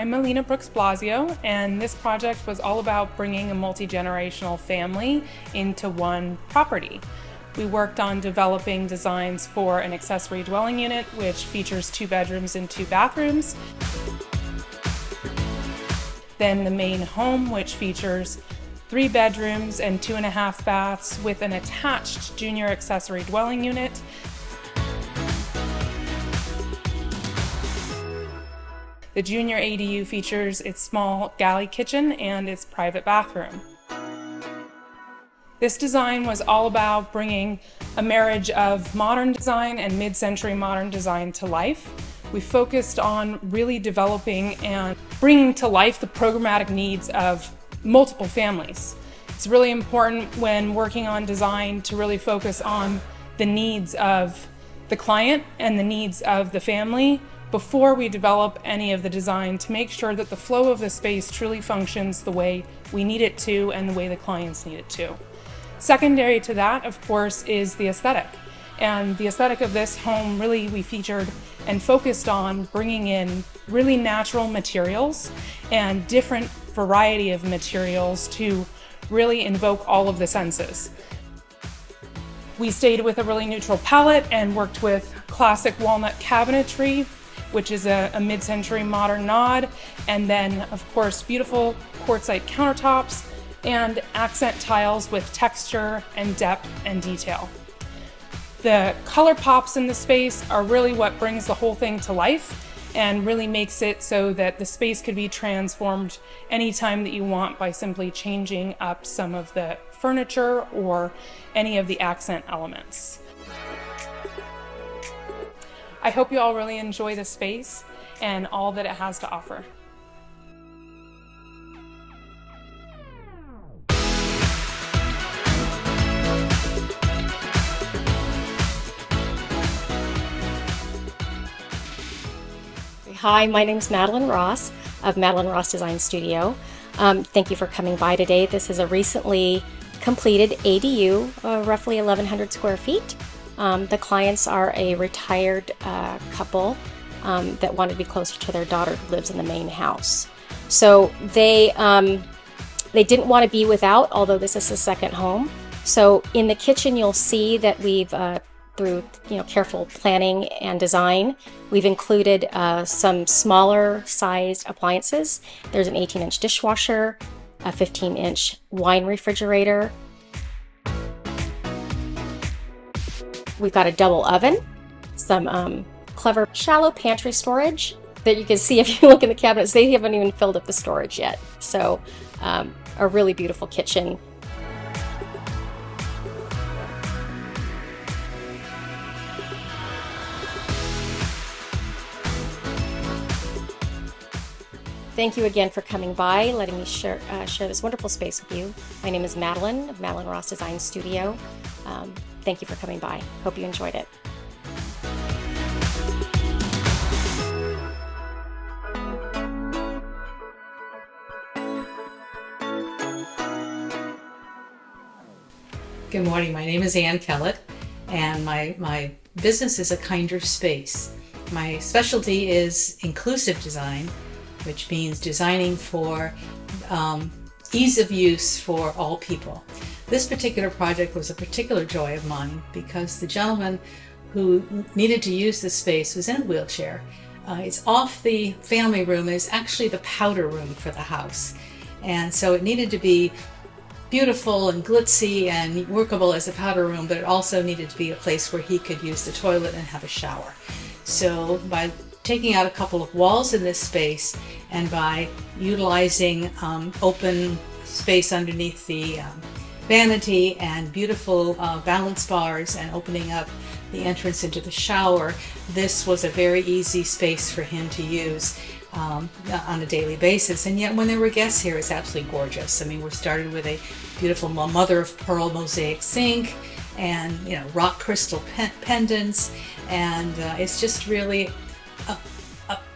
I'm Melina Brooks-Blasio, and this project was all about bringing a multi-generational family into one property. We worked on developing designs for an accessory dwelling unit, which features 2 bedrooms and 2 bathrooms. Then the main home, which features 3 bedrooms and 2.5 baths with an attached junior accessory dwelling unit. The junior ADU features its small galley kitchen and its private bathroom. This design was all about bringing a marriage of modern design and mid-century modern design to life. We focused on really developing and bringing to life the programmatic needs of multiple families. It's really important when working on design to really focus on the needs of the client and the needs of the family before we develop any of the design, to make sure that the flow of the space truly functions the way we need it to and the way the clients need it to. Secondary to that, of course, is the aesthetic. And the aesthetic of this home, really we featured and focused on bringing in really natural materials and different variety of materials to really invoke all of the senses. We stayed with a really neutral palette and worked with classic walnut cabinetry, which is a mid-century modern nod, and then of course beautiful quartzite countertops and accent tiles with texture and depth and detail. The color pops in the space are really what brings the whole thing to life and really makes it so that the space could be transformed anytime that you want by simply changing up some of the furniture or any of the accent elements. I hope you all really enjoy the space and all that it has to offer. Hi, my name is Madeline Ross of Madeline Ross Design Studio. Thank you for coming by today. This is a recently completed ADU, roughly 1,100 square feet. The clients are a retired couple that wanted to be closer to their daughter who lives in the main house. So they didn't want to be without, although this is a second home. So in the kitchen, you'll see that we've through careful planning and design, we've included some smaller sized appliances. There's an 18-inch dishwasher, a 15-inch wine refrigerator. We've got a double oven, some clever shallow pantry storage that you can see if you look in the cabinets. They haven't even filled up the storage yet. So a really beautiful kitchen. Thank you again for coming by, letting me share this wonderful space with you. My name is Madeline of Madeline Ross Design Studio. Thank you for coming by. Hope you enjoyed it. Good morning. My name is Ann Kellett, and my business is A Kinder Space. My specialty is inclusive design, which means designing for ease of use for all people. This particular project was a particular joy of mine because the gentleman who needed to use this space was in a wheelchair. It's off the family room. It's actually the powder room for the house. And so it needed to be beautiful and glitzy and workable as a powder room, but it also needed to be a place where he could use the toilet and have a shower. So by taking out a couple of walls in this space and by utilizing open space underneath the vanity and beautiful balance bars and opening up the entrance into the shower, this was a very easy space for him to use on a daily basis. And yet when there were guests here, it's absolutely gorgeous. I mean, we're started with a beautiful mother of pearl mosaic sink and rock crystal pendants, and it's just really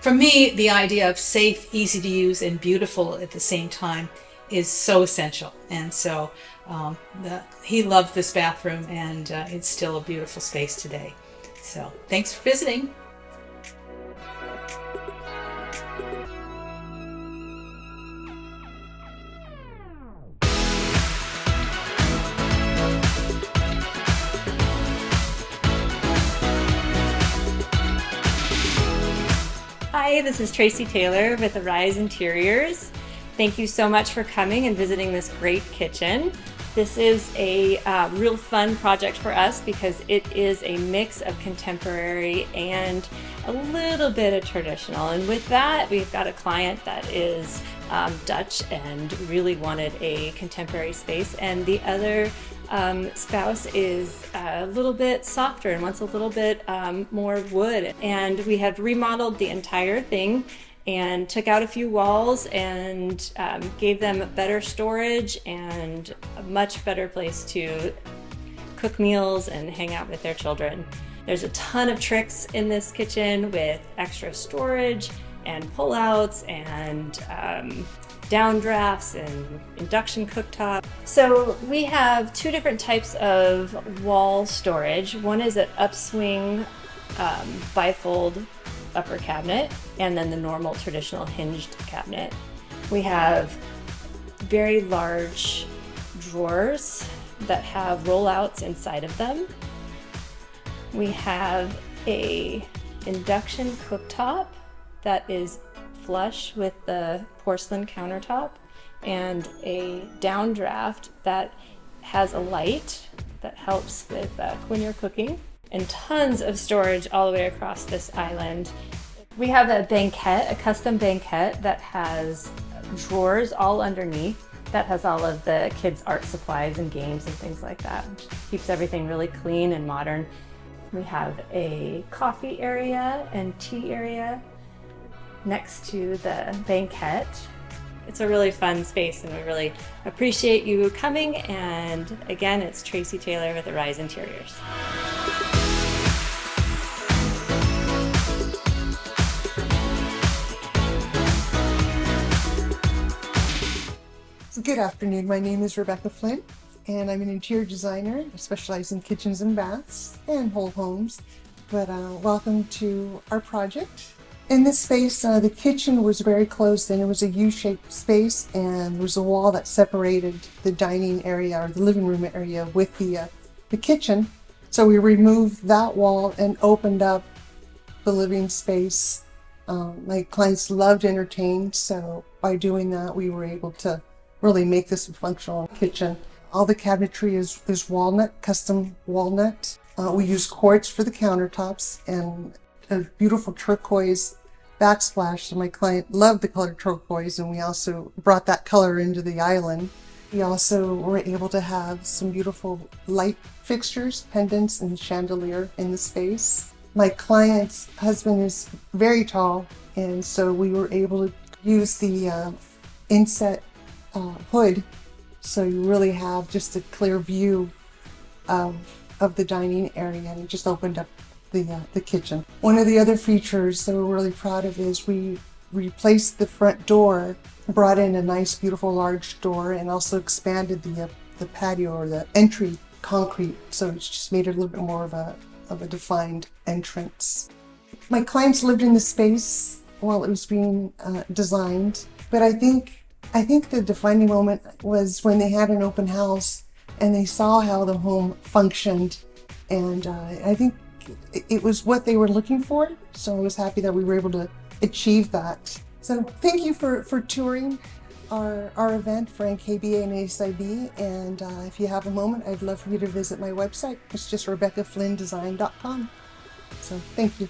for me, the idea of safe, easy to use, and beautiful at the same time is so essential. And so he loved this bathroom, and it's still a beautiful space today. So thanks for visiting. Hi, this is Tracy Taylor with Arise Interiors. Thank you so much for coming and visiting this great kitchen. This is a real fun project for us because it is a mix of contemporary and a little bit of traditional. And with that, we've got a client that is Dutch and really wanted a contemporary space, and the other spouse is a little bit softer and wants a little bit more wood. And we have remodeled the entire thing and took out a few walls and gave them better storage and a much better place to cook meals and hang out with their children. There's a ton of tricks in this kitchen with extra storage and pullouts and downdrafts and induction cooktop. So we have two different types of wall storage. One is an upswing bifold upper cabinet, and then the normal traditional hinged cabinet. We have very large drawers that have rollouts inside of them. We have a induction cooktop that is flush with the porcelain countertop, and a downdraft that has a light that helps with when you're cooking, and tons of storage all the way across this island. We have a banquette, a custom banquette that has drawers all underneath that has all of the kids' art supplies and games and things like that, which keeps everything really clean and modern. We have a coffee area and tea area next to the banquette. It's a really fun space and we really appreciate you coming. And again, it's Tracy Taylor with Arise Interiors. Good afternoon, my name is Rebecca Flynn and I'm an interior designer. I specialize in kitchens and baths and whole homes, but welcome to our project. In this space, the kitchen was very closed in. It was a U-shaped space, and there was a wall that separated the dining area or the living room area with the kitchen. So we removed that wall and opened up the living space. My clients loved to entertain, so by doing that, we were able to really make this a functional kitchen. All the cabinetry is walnut, custom walnut. We use quartz for the countertops and a beautiful turquoise backsplash. So my client loved the color turquoise, and we also brought that color into the island. We also were able to have some beautiful light fixtures, pendants, and chandelier in the space. My client's husband is very tall, and so we were able to use the inset hood, so you really have just a clear view of the dining area, and it just opened up the kitchen. One of the other features that we're really proud of is we replaced the front door, brought in a nice, beautiful, large door, and also expanded the patio or the entry concrete, so it's just made it a little bit more of a defined entrance. My clients lived in the space while it was being designed, but I think the defining moment was when they had an open house and they saw how the home functioned, and I think it was what they were looking for, so I was happy that we were able to achieve that. So thank you for touring our event for NKBA and ASID, and if you have a moment, I'd love for you to visit my website. It's just RebeccaFlynnDesign.com. So thank you.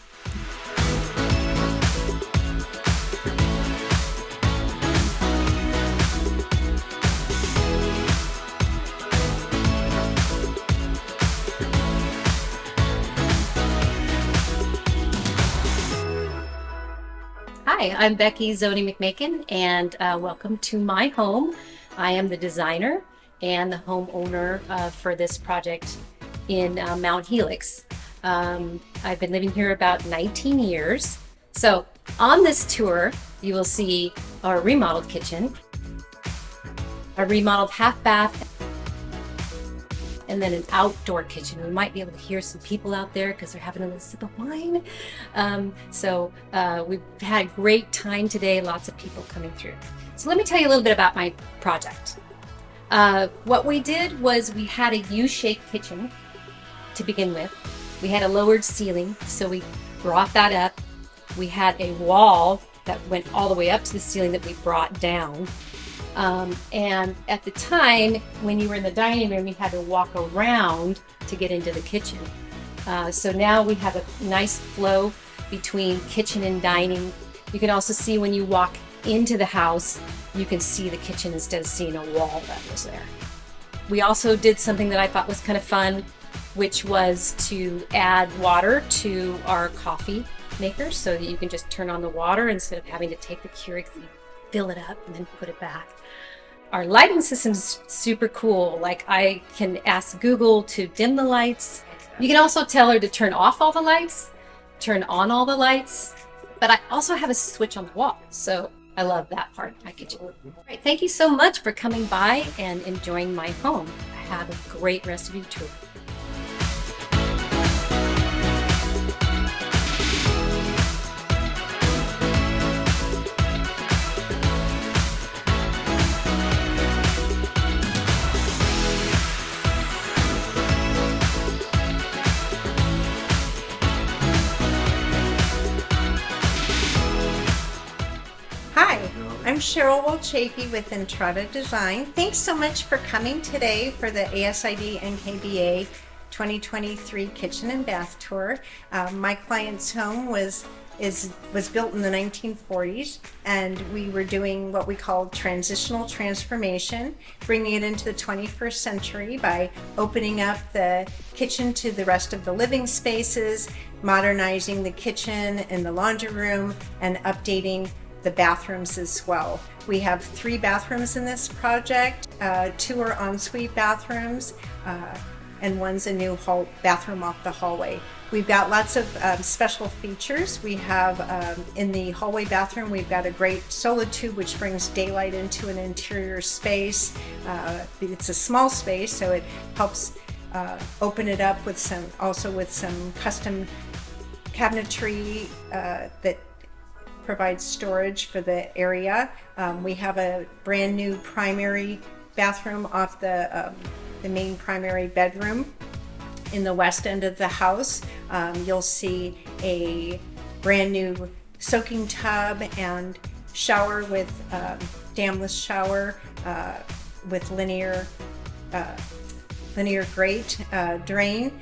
Hi, I'm Becky Zoni McMakin, and welcome to my home. I am the designer and the homeowner for this project in Mount Helix. I've been living here about 19 years. So on this tour, you will see our remodeled kitchen, a remodeled half bath, and then an outdoor kitchen. We might be able to hear some people out there because they're having a little sip of wine. We've had a great time today, lots of people coming through. So let me tell you a little bit about my project. What we did was we had a U-shaped kitchen to begin with. We had a lowered ceiling, so we brought that up. we had a wall that went all the way up to the ceiling that we brought down. And at the time, when you were in the dining room, you had to walk around to get into the kitchen. So now we have a nice flow between kitchen and dining. You can also see when you walk into the house, you can see the kitchen instead of seeing a wall that was there. We also did something that I thought was kind of fun, which was to add water to our coffee maker so that you can just turn on the water instead of having to take the Keurig, fill it up, and then put it back. Our lighting system's super cool. Like, I can ask Google to dim the lights. You can also tell her to turn off all the lights, turn on all the lights, but I also have a switch on the wall. So I love that part of my kitchen. All right, thank you so much for coming by and enjoying my home. Have a great rest of your tour. Hi, I'm Cheryl Wolchafy with Entrada Design. Thanks so much for coming today for the ASID NKBA 2023 Kitchen and Bath Tour. My client's home was built in the 1940s, and we were doing what we call transitional transformation, bringing it into the 21st century by opening up the kitchen to the rest of the living spaces, modernizing the kitchen and the laundry room, and updating the bathrooms as well. We have 3 bathrooms in this project. 2 are ensuite bathrooms, and one's a new bathroom off the hallway. We've got lots of special features. We have in the hallway bathroom, we've got a great solar tube which brings daylight into an interior space. It's a small space, so it helps open it up with some custom cabinetry that provides storage for the area. We have a brand new primary bathroom off the main primary bedroom in the west end of the house. You'll see a brand new soaking tub and shower with damless shower with linear grate drain.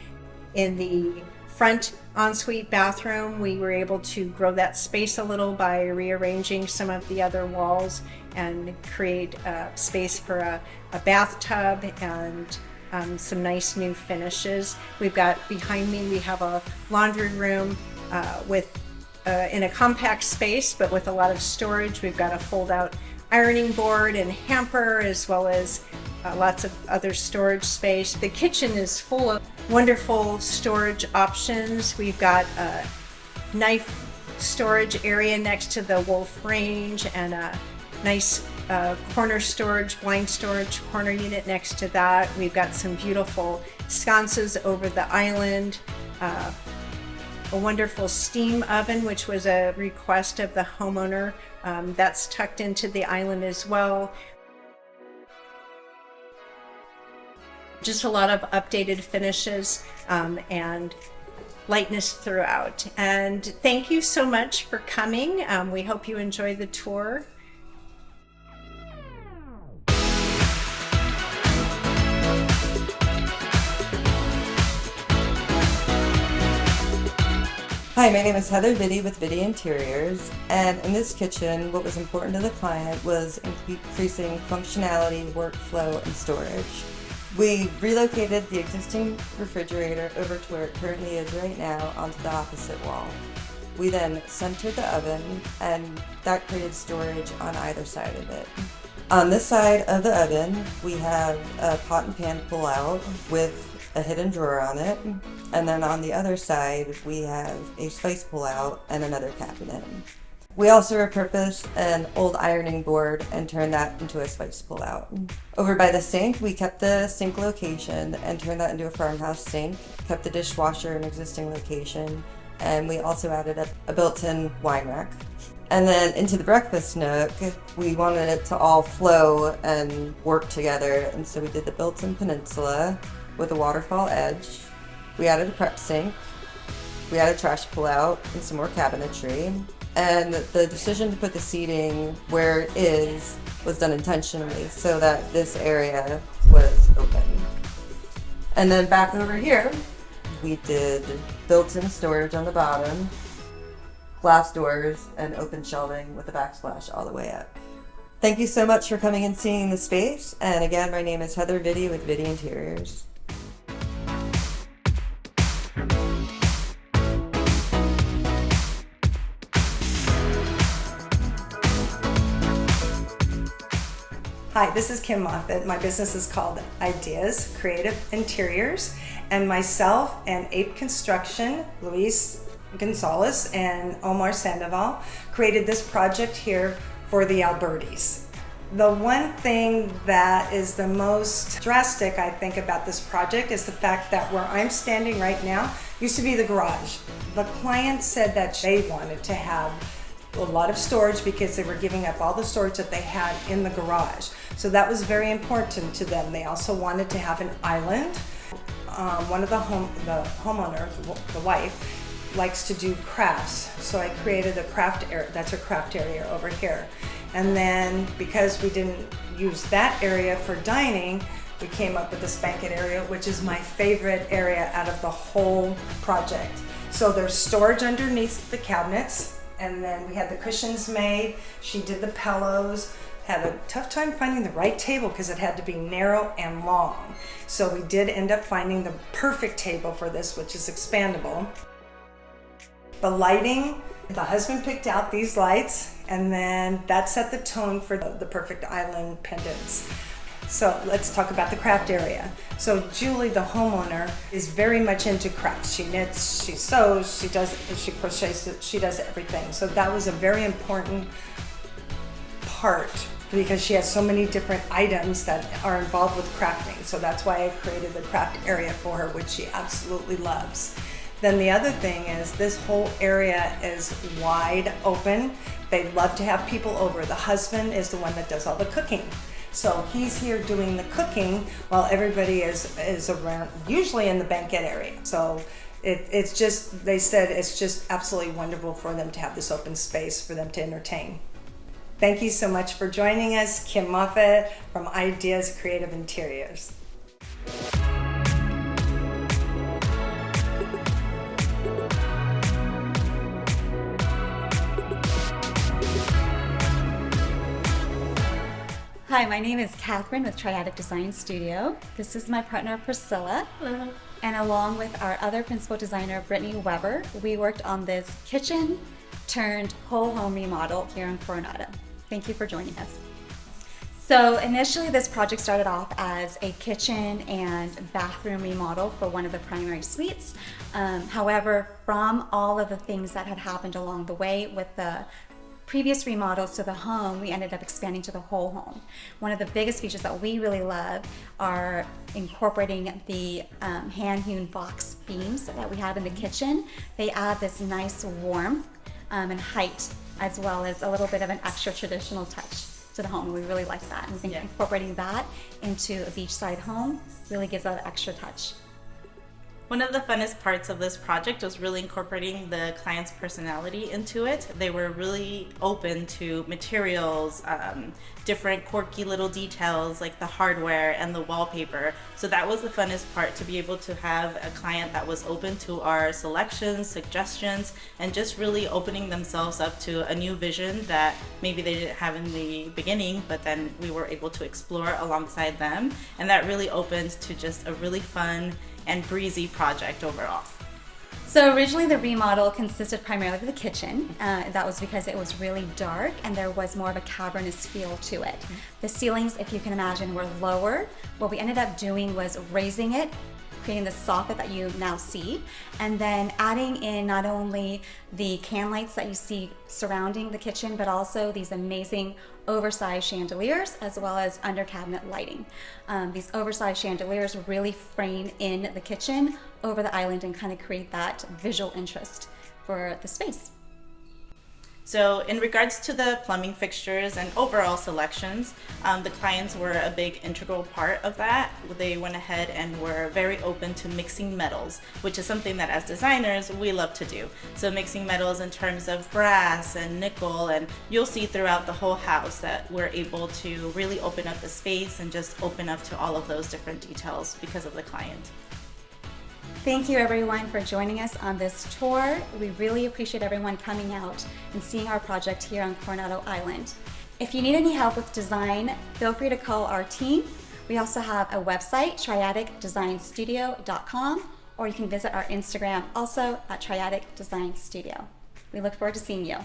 In the front ensuite bathroom, we were able to grow that space a little by rearranging some of the other walls and create space for a bathtub and some nice new finishes. We've got behind me, we have a laundry room in a compact space, but with a lot of storage. We've got a fold-out ironing board and hamper, as well as lots of other storage space. The kitchen is full of wonderful storage options. We've got a knife storage area next to the Wolf range, and a nice corner storage, blind storage corner unit next to that. We've got some beautiful sconces over the island, a wonderful steam oven, which was a request of the homeowner. That's tucked into the island as well. Just a lot of updated finishes and lightness throughout. And thank you so much for coming. We hope you enjoy the tour. Hi, my name is Heather Vitti with Vitti Interiors, and in this kitchen, what was important to the client was increasing functionality, workflow, and storage. We relocated the existing refrigerator over to where it currently is right now onto the opposite wall. We then centered the oven, and that created storage on either side of it. On this side of the oven, we have a pot and pan pull-out with a hidden drawer on it, and then on the other side we have a spice pull-out and another cabinet. We also repurposed an old ironing board and turned that into a spice pull-out. Over by the sink, we kept the sink location and turned that into a farmhouse sink, kept the dishwasher in existing location, and we also added a built-in wine rack. And then into the breakfast nook, we wanted it to all flow and work together, and so we did the built-in peninsula with a waterfall edge. We added a prep sink, We had a trash pull-out and some more cabinetry. And the decision to put the seating where it is was done intentionally so that this area was open. And then back over here, we did built-in storage on the bottom, glass doors, and open shelving with a backsplash all the way up. Thank you so much for coming and seeing the space. And again, my name is Heather Vitti with Vitti Interiors. Hi, this is Kim Moffitt. My business is called Ideas Creative Interiors, and myself and Ape Construction, Luis Gonzalez and Omar Sandoval, created this project here for the Albertis. The one thing that is the most drastic, I think, about this project is the fact that where I'm standing right now used to be the garage. The client said that they wanted to have a lot of storage because they were giving up all the storage that they had in the garage. So that was very important to them. They also wanted to have an island. One of the homeowner, the wife, likes to do crafts. So I created a craft area. That's a craft area over here. And then because we didn't use that area for dining, we came up with this banquet area, which is my favorite area out of the whole project. So there's storage underneath the cabinets. And then we had the cushions made. She did the pillows. Had a tough time finding the right table because it had to be narrow and long. So we did end up finding the perfect table for this, which is expandable. The lighting, the husband picked out these lights, and then that set the tone for the perfect island pendants. So let's talk about the craft area. So Julie, the homeowner, is very much into crafts. She knits, she sews, she crochets, she does everything. So that was a very important part because she has so many different items that are involved with crafting. So that's why I created the craft area for her, which she absolutely loves. Then the other thing is this whole area is wide open. They love to have people over. The husband is the one that does all the cooking. So he's here doing the cooking while everybody is around, usually in the banquet area. So it's just, they said it's just absolutely wonderful for them to have this open space for them to entertain. Thank you so much for joining us. Kim Moffitt from Ideas Creative Interiors. Hi, my name is Catherine with Triadic Design Studio. This is my partner Priscilla. Hello. And along with our other principal designer, Brittany Weber, we worked on this kitchen turned whole home remodel here in Coronado. Thank you for joining us. So initially this project started off as a kitchen and bathroom remodel for one of the primary suites. However, from all of the things that had happened along the way with the previous remodels to the home, we ended up expanding to the whole home. One of the biggest features that we really love are incorporating the hand-hewn box beams that we have in the kitchen. They add this nice warmth and height, as well as a little bit of an extra traditional touch to the home. We really like that. And we think incorporating that into a beachside home really gives that extra touch. One of the funnest parts of this project was really incorporating the client's personality into it. They were really open to materials, different quirky little details like the hardware and the wallpaper. So that was the funnest part, to be able to have a client that was open to our selections, suggestions, and just really opening themselves up to a new vision that maybe they didn't have in the beginning, but then we were able to explore alongside them. And that really opened to just a really fun and breezy project overall. So originally the remodel consisted primarily of the kitchen. That was because it was really dark and there was more of a cavernous feel to it. The ceilings, if you can imagine, were lower. What we ended up doing was raising it, creating the soffit that you now see, and then adding in not only the can lights that you see surrounding the kitchen, but also these amazing oversized chandeliers, as well as under cabinet lighting. These oversized chandeliers really frame in the kitchen over the island and kind of create that visual interest for the space. So in regards to the plumbing fixtures and overall selections, the clients were a big integral part of that. They went ahead and were very open to mixing metals, which is something that as designers we love to do. So mixing metals in terms of brass and nickel, and you'll see throughout the whole house that we're able to really open up the space and just open up to all of those different details because of the client. Thank you everyone for joining us on this tour. We really appreciate everyone coming out and seeing our project here on Coronado Island. If you need any help with design, feel free to call our team. We also have a website, triadicdesignstudio.com, or you can visit our Instagram also at Triadic Design Studio. We look forward to seeing you.